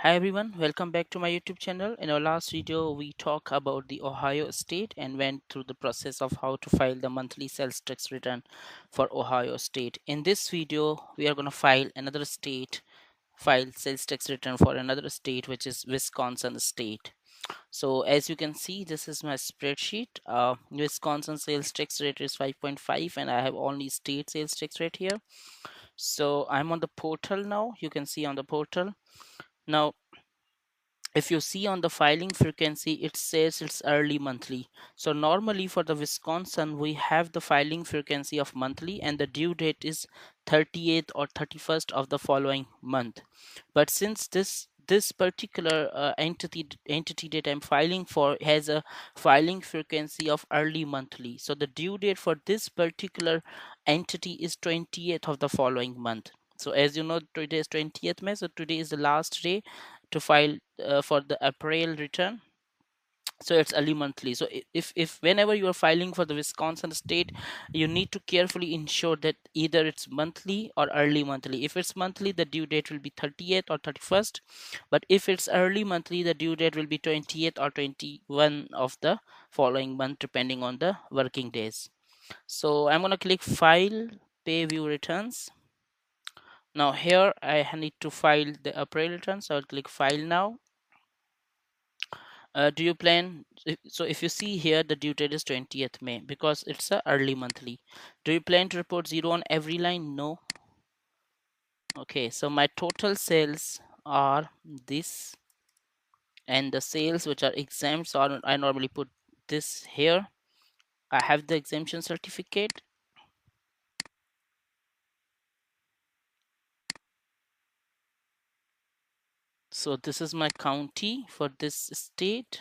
Hi everyone, welcome back to my YouTube channel. In our last video, we talked about the Ohio state and went through the process of how to file the monthly sales tax return for Ohio state. In this video, we are going to file sales tax return for another state, which is Wisconsin state. So as you can see, this is my spreadsheet. Wisconsin sales tax rate is 5.5 and I have only state sales tax rate here. So I'm on the portal now. You can see on the portal. Now if you see on the filing frequency, it says it's early monthly. So normally for the Wisconsin, we have the filing frequency of monthly and the due date is 30th or 31st of the following month. But since this particular entity that I'm filing for has a filing frequency of early monthly, so the due date for this particular entity is 20th of the following month. So as you know, today is 20th May, so today is the last day to file for the April return. So it's early monthly. So if whenever you are filing for the Wisconsin state, you need to carefully ensure that either it's monthly or early monthly. If it's monthly, the due date will be 30th or 31st, but if it's early monthly, the due date will be 20th or 21 of the following month, depending on the working days. So I'm going to click file, pay view returns. Now here I need to file the April return, so I'll click file now. Do you plan, so if you see here, the due date is 20th May because it's a early monthly. Do you plan to report zero on every line? No. Okay, so my total sales are this, and the sales which are exempt, so I normally put this here. I have the exemption certificate. So this is my county for this state.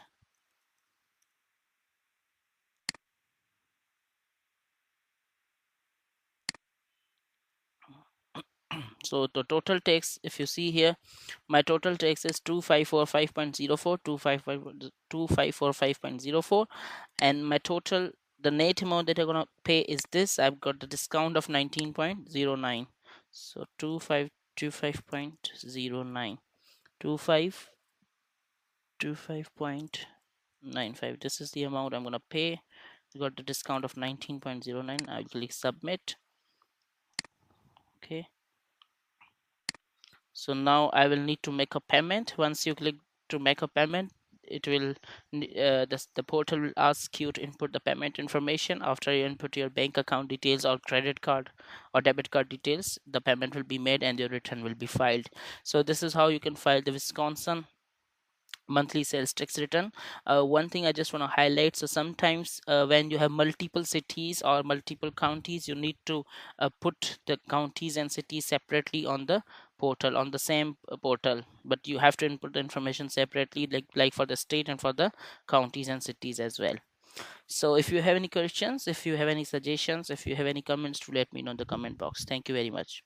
So the total tax, if you see here, my total tax is 2545.04, 2545.04, and my total, the net amount that I'm gonna pay is this. I've got the discount of 19.09. So 2525.09, 2525.95. This is the amount I'm gonna pay. I got the discount of 19.09. I'll click submit. Okay. So now I will need to make a payment. Once you click to make a payment, it will the portal will ask you to input the payment information. After you input your bank account details or credit card or debit card details, the payment will be made and your return will be filed. So this is how you can file the Wisconsin monthly sales tax return. One thing I just want to highlight, so sometimes when you have multiple cities or multiple counties, you need to put the counties and cities separately on the portal, on the same portal, but you have to input the information separately, like for the state and for the counties and cities as well. So if you have any questions, if you have any suggestions, if you have any comments, to let me know in the comment box. Thank you very much.